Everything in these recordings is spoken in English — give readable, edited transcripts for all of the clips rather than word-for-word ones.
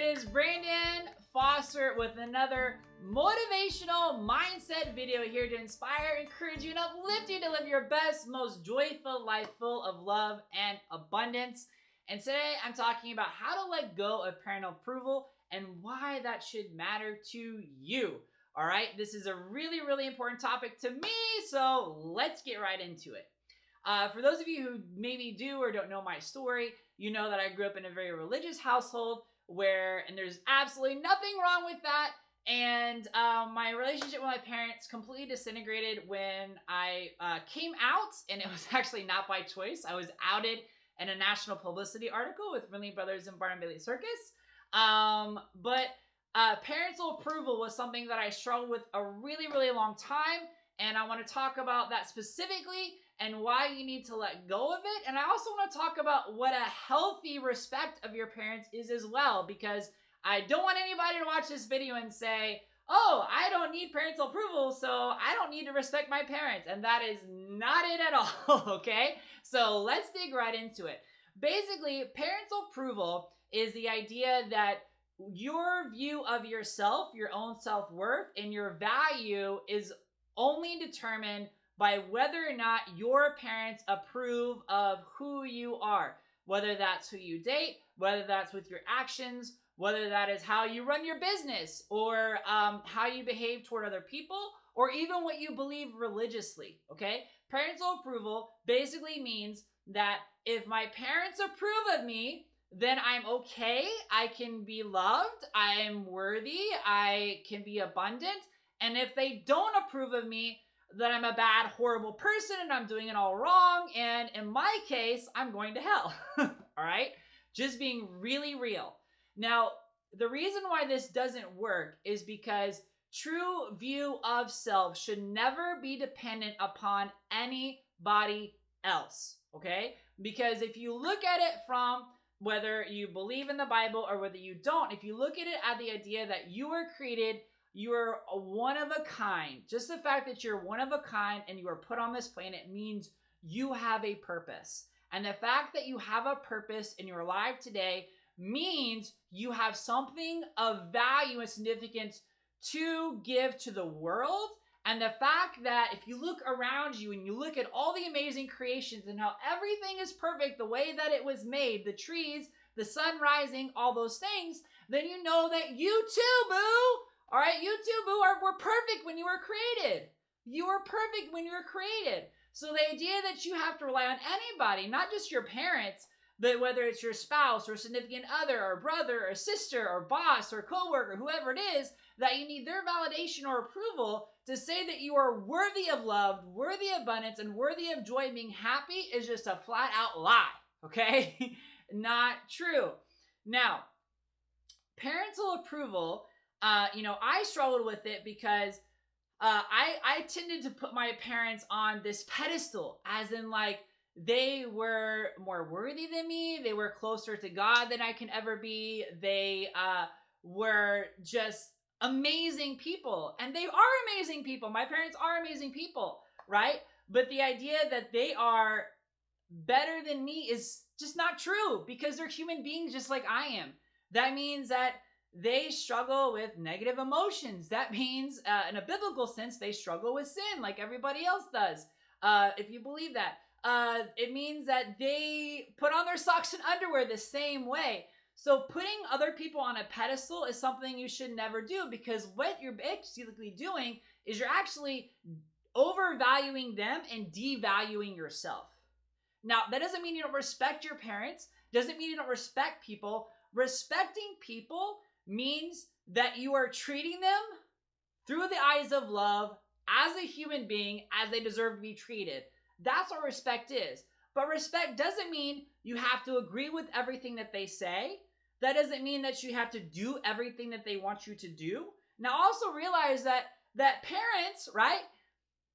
it is Brandon Foster with another motivational mindset video here to inspire, encourage you, and uplift you to live your best, most joyful life full of love and abundance. And today I'm talking about how to let go of parental approval and why that should matter to you. All right, this is a really, really important topic to me, so let's get right into it. For those of you who maybe do or don't know my story, you know that I grew up in a very religious household and there's absolutely nothing wrong with that. And my relationship with my parents completely disintegrated when I came out, and it was actually not by choice. I was outed in a national publicity article with Ringling Brothers and Barnum Bailey Circus. But parental approval was something that I struggled with a really, really long time. And I want to talk about that specifically and why you need to let go of it. And I also want to talk about what a healthy respect of your parents is as well, because I don't want anybody to watch this video and say, oh, I don't need parental approval, so I don't need to respect my parents. And that is not it at all, okay? So let's dig right into it. Basically, parental approval is the idea that your view of yourself, your own self-worth, and your value is only determined by whether or not your parents approve of who you are, whether that's who you date, whether that's with your actions, whether that is how you run your business, or how you behave toward other people, or even what you believe religiously, okay? Parental approval basically means that if my parents approve of me, then I'm okay, I can be loved, I am worthy, I can be abundant. And if they don't approve of me, then I'm a bad, horrible person and I'm doing it all wrong. And in my case, I'm going to hell. All right? Just being really real. Now, the reason why this doesn't work is because true view of self should never be dependent upon anybody else. Okay? Because if you look at it from whether you believe in the Bible or whether you don't, if you look at it at the idea that you were created, you are one of a kind. Just the fact that you're one of a kind and you are put on this planet means you have a purpose. And the fact that you have a purpose and you're alive today means you have something of value and significance to give to the world. And the fact that if you look around you and you look at all the amazing creations and how everything is perfect the way that it was made, the trees, the sun rising, all those things, then you know that you too, boo! All right, you too, boo, were perfect when you were created. You were perfect when you were created. So the idea that you have to rely on anybody, not just your parents, but whether it's your spouse or significant other or brother or sister or boss or coworker, whoever it is, that you need their validation or approval to say that you are worthy of love, worthy of abundance, and worthy of joy and being happy is just a flat out lie, okay? Not true. Now, parental approval, I struggled with it because I tended to put my parents on this pedestal, as in like they were more worthy than me. They were closer to God than I can ever be. They were just amazing people, and they are amazing people. My parents are amazing people, right? But the idea that they are better than me is just not true, because they're human beings just like I am. That means that they struggle with negative emotions. That means, in a biblical sense, they struggle with sin like everybody else does. If you believe that, it means that they put on their socks and underwear the same way. So putting other people on a pedestal is something you should never do, because what you're basically doing is you're actually overvaluing them and devaluing yourself. Now, that doesn't mean you don't respect your parents. Doesn't mean you don't respect people. Respecting people means that you are treating them through the eyes of love as a human being, as they deserve to be treated. That's what respect is. But respect doesn't mean you have to agree with everything that they say. That doesn't mean that you have to do everything that they want you to do. Now, also realize that parents, right?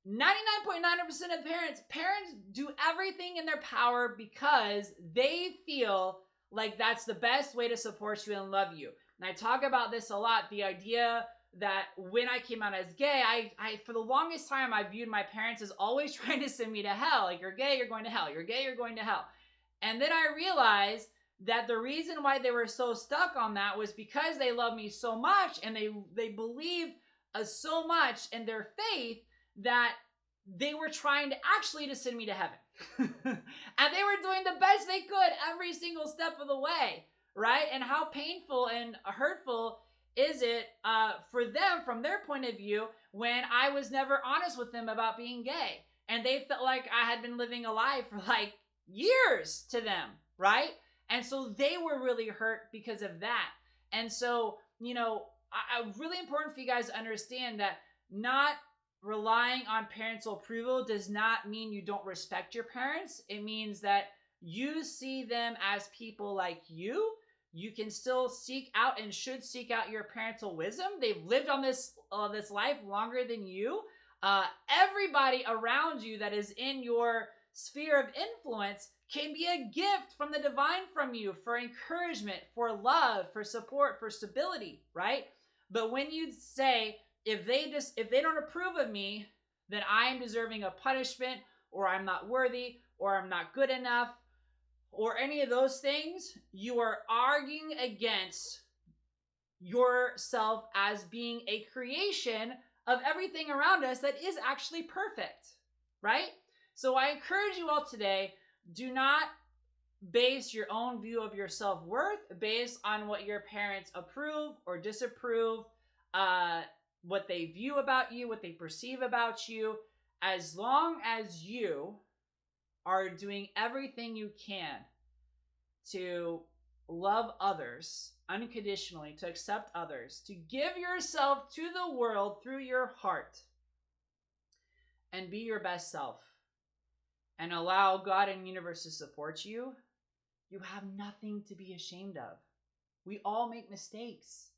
99.9% of parents do everything in their power because they feel like that's the best way to support you and love you. And I talk about this a lot, the idea that when I came out as gay, I for the longest time, I viewed my parents as always trying to send me to hell. Like, you're gay, you're going to hell. You're gay, you're going to hell. And then I realized that the reason why they were so stuck on that was because they loved me so much, and they believed so much in their faith that they were trying to actually to send me to heaven. And they were doing the best they could every single step of the way, right? And how painful and hurtful is it for them from their point of view when I was never honest with them about being gay, and they felt like I had been living a lie for like years to them, right? And so they were really hurt because of that. And so, you know, really important for you guys to understand that not relying on parental approval does not mean you don't respect your parents. It means that you see them as people like you. You can still seek out and should seek out your parental wisdom. They've lived on this life longer than you. Everybody around you that is in your sphere of influence can be a gift from the divine from you for encouragement, for love, for support, for stability, right? But when you say, if they don't approve of me, then I am deserving of punishment, or I'm not worthy, or I'm not good enough, or any of those things, you are arguing against yourself as being a creation of everything around us that is actually perfect, right? So I encourage you all today, do not base your own view of your self-worth based on what your parents approve or disapprove, what they view about you, what they perceive about you. As long as you are doing everything you can to love others unconditionally, to accept others, to give yourself to the world through your heart, and be your best self, and allow God and universe to support you, you have nothing to be ashamed of. We all make mistakes,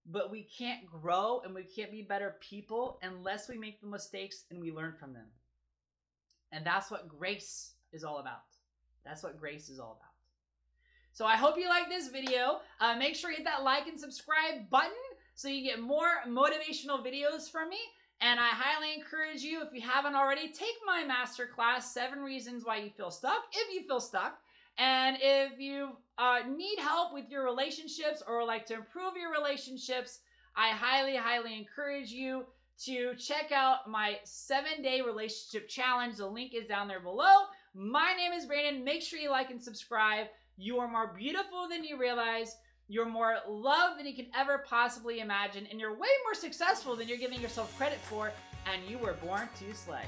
but we can't grow and we can't be better people unless we make the mistakes and we learn from them. And that's what grace is all about. That's what grace is all about. So I hope you like this video. Make sure you hit that like and subscribe button so you get more motivational videos from me. And I highly encourage you, if you haven't already, take my masterclass, 7 Reasons Why You Feel Stuck, if you feel stuck. And if you need help with your relationships or like to improve your relationships, I highly, highly encourage you to check out my 7-day relationship challenge. The link is down there below. My name is Brandon. Make sure you like and subscribe. You are more beautiful than you realize. You're more loved than you can ever possibly imagine. And you're way more successful than you're giving yourself credit for. And you were born to slay.